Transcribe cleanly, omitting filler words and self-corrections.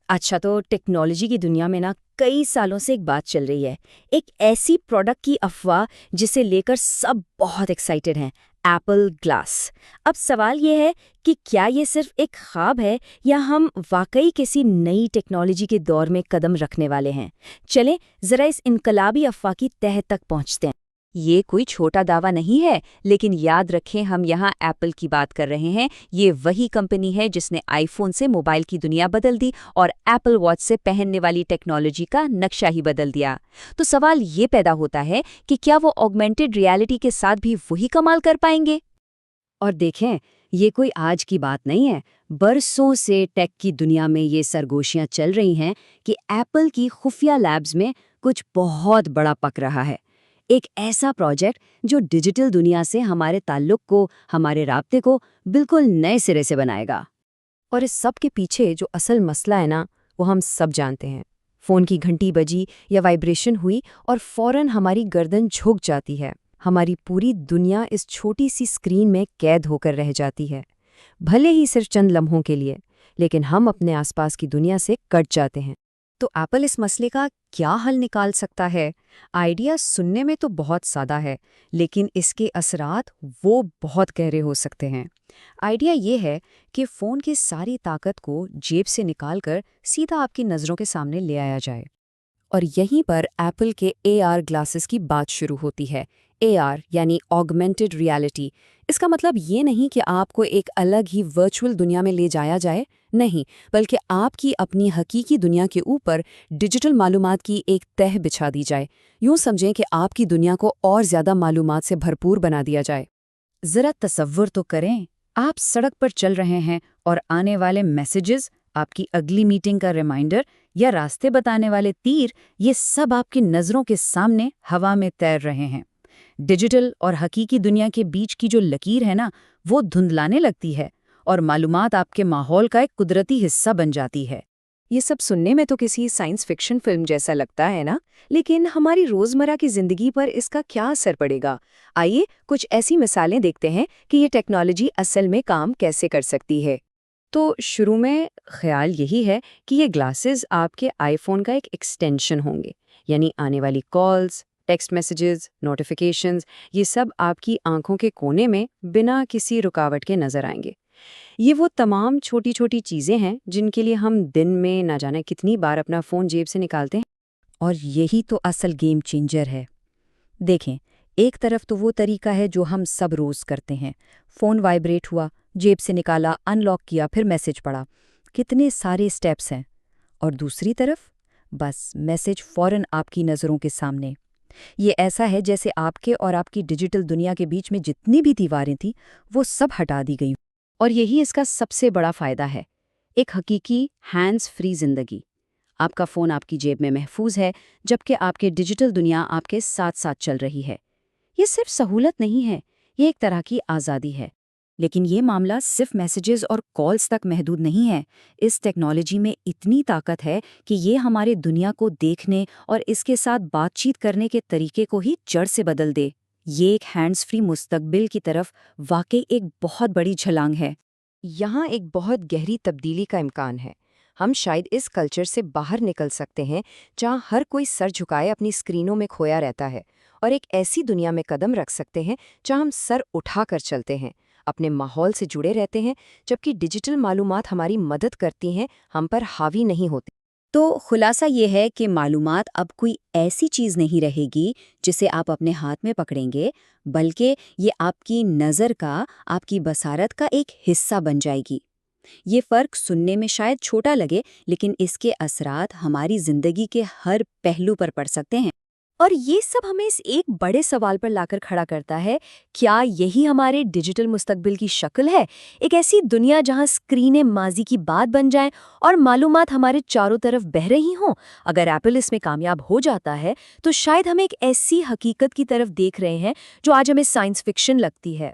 अच्छा, तो टेक्नोलॉजी की दुनिया में ना कई सालों से एक बात चल रही है। एक ऐसी प्रोडक्ट की अफवाह जिसे लेकर सब बहुत एक्साइटेड हैं, एप्पल ग्लास। अब सवाल ये है कि क्या ये सिर्फ एक ख्वाब है या हम वाकई किसी नई टेक्नोलॉजी के दौर में कदम रखने वाले हैं। चलें जरा इस इनकलाबी अफवाह की तह तक पहुंचते हैं। ये कोई छोटा दावा नहीं है, लेकिन याद रखें हम यहाँ एप्पल की बात कर रहे हैं। ये वही कंपनी है जिसने आईफोन से मोबाइल की दुनिया बदल दी और एप्पल वॉच से पहनने वाली टेक्नोलॉजी का नक्शा ही बदल दिया। तो सवाल ये पैदा होता है कि क्या वो ऑगमेंटेड रियलिटी के साथ भी वही कमाल कर पाएंगे? और देखें, ये कोई आज की बात नहीं है। बरसों से टेक की दुनिया में ये सरगोशियां चल रही हैं कि एप्पल की खुफिया लैब्स में कुछ बहुत बड़ा पक रहा है। एक ऐसा प्रोजेक्ट जो डिजिटल दुनिया से हमारे ताल्लुक को, हमारे राब्ते को बिल्कुल नए सिरे से बनाएगा। और इस सब के पीछे जो असल मसला है ना, वो हम सब जानते हैं। फोन की घंटी बजी या वाइब्रेशन हुई और फौरन हमारी गर्दन झुक जाती है। हमारी पूरी दुनिया इस छोटी सी स्क्रीन में कैद होकर रह जाती है, भले ही सिर्फ चंद लम्हों के लिए, लेकिन हम अपने आसपास की दुनिया से कट जाते हैं। तो एप्पल इस मसले का क्या हल निकाल सकता है? आइडिया सुनने में तो बहुत सादा है, लेकिन इसके असरात वो बहुत गहरे हो सकते हैं। आइडिया ये है कि फ़ोन की सारी ताकत को जेब से निकालकर सीधा आपकी नज़रों के सामने ले आया जाए। और यहीं पर एप्पल के AR ग्लासेस की बात शुरू होती है। AR यानी ऑगमेंटेड रियलिटी। इसका मतलब ये नहीं कि आपको एक अलग ही वर्चुअल दुनिया में ले जाया जाए, नहीं, बल्कि आपकी अपनी हकीकी दुनिया के ऊपर डिजिटल मालूमात की एक तह बिछा दी जाए। यूँ समझें कि आपकी दुनिया को और ज़्यादा मालूमात से भरपूर बना दिया जाए। ज़रा तसव्वुर तो करें, आप सड़क पर चल रहे हैं और आने वाले मैसेजेस, आपकी अगली मीटिंग का रिमाइंडर या रास्ते बताने वाले तीर, ये सब आपकी नज़रों के सामने हवा में तैर रहे हैं। डिजिटल और हकीकी दुनिया के बीच की जो लकीर है ना, वो धुंधलाने लगती है और मालूमात आपके माहौल का एक कुदरती हिस्सा बन जाती है। ये सब सुनने में तो किसी साइंस फिक्शन फिल्म जैसा लगता है ना, लेकिन हमारी रोज़मर्रा की ज़िंदगी पर इसका क्या असर पड़ेगा? आइए कुछ ऐसी मिसालें देखते हैं कि ये टेक्नोलॉजी असल में काम कैसे कर सकती है। तो शुरू में ख्याल यही है कि ये ग्लासेस आपके आईफोन का एक एक्सटेंशन होंगे, यानी आने वाली कॉल्स, टेक्स्ट मैसेजेस, नोटिफिकेशंस, ये सब आपकी आंखों के कोने में बिना किसी रुकावट के नजर आएंगे। ये वो तमाम छोटी छोटी चीज़ें हैं जिनके लिए हम दिन में ना जाने कितनी बार अपना फ़ोन जेब से निकालते हैं। और यही तो असल गेम चेंजर है। देखें, एक तरफ तो वो तरीका है जो हम सब रोज़ करते हैं। फ़ोन वाइब्रेट हुआ, जेब से निकाला, अनलॉक किया, फिर मैसेज पढ़ा। कितने सारे स्टेप्स हैं। और दूसरी तरफ बस मैसेज फ़ौरन आपकी नज़रों के सामने। ये ऐसा है जैसे आपके और आपकी डिजिटल दुनिया के बीच में जितनी भी दीवारें थीं, वो सब हटा दी गई। और यही इसका सबसे बड़ा फ़ायदा है, एक हकीकी हैंड्स फ्री ज़िंदगी। आपका फ़ोन आपकी जेब में महफूज है, जबकि आपकी डिजिटल दुनिया आपके साथ साथ चल रही है। ये सिर्फ सहूलत नहीं है, ये एक तरह की आज़ादी है। लेकिन ये मामला सिर्फ मैसेजेस और कॉल्स तक महदूद नहीं है। इस टेक्नोलॉजी में इतनी ताकत है कि ये हमारे दुनिया को देखने और इसके साथ बातचीत करने के तरीके को ही जड़ से बदल दे। ये एक हैंड्स फ्री मुस्तकबिल की तरफ वाकई एक बहुत बड़ी छलांग है। यहाँ एक बहुत गहरी तब्दीली का इम्कान है। हम शायद इस कल्चर से बाहर निकल सकते हैं जहाँ हर कोई सर झुकाए अपनी स्क्रीनों में खोया रहता है, और एक ऐसी दुनिया में कदम रख सकते हैं जहाँ हम सर उठाकर चलते हैं, अपने माहौल से जुड़े रहते हैं, जबकि डिजिटल मालूमात हमारी मदद करती हैं, हम पर हावी नहीं होती। तो खुलासा ये है कि मालूमात अब कोई ऐसी चीज़ नहीं रहेगी जिसे आप अपने हाथ में पकड़ेंगे, बल्कि ये आपकी नज़र का, आपकी बसारत का एक हिस्सा बन जाएगी। ये फ़र्क सुनने में शायद छोटा लगे, लेकिन इसके असरात हमारी ज़िंदगी के हर पहलू पर पड़ सकते हैं। और ये सब हमें इस एक बड़े सवाल पर लाकर खड़ा करता है, क्या यही हमारे डिजिटल मुस्तकबिल की शक्ल है? एक ऐसी दुनिया जहां स्क्रीनें माजी की बात बन जाएं और मालूमात हमारे चारों तरफ बह रही हों? अगर एप्पल इसमें कामयाब हो जाता है, तो शायद हम एक ऐसी हकीकत की तरफ देख रहे हैं जो आज हमें साइंस फिक्शन लगती है।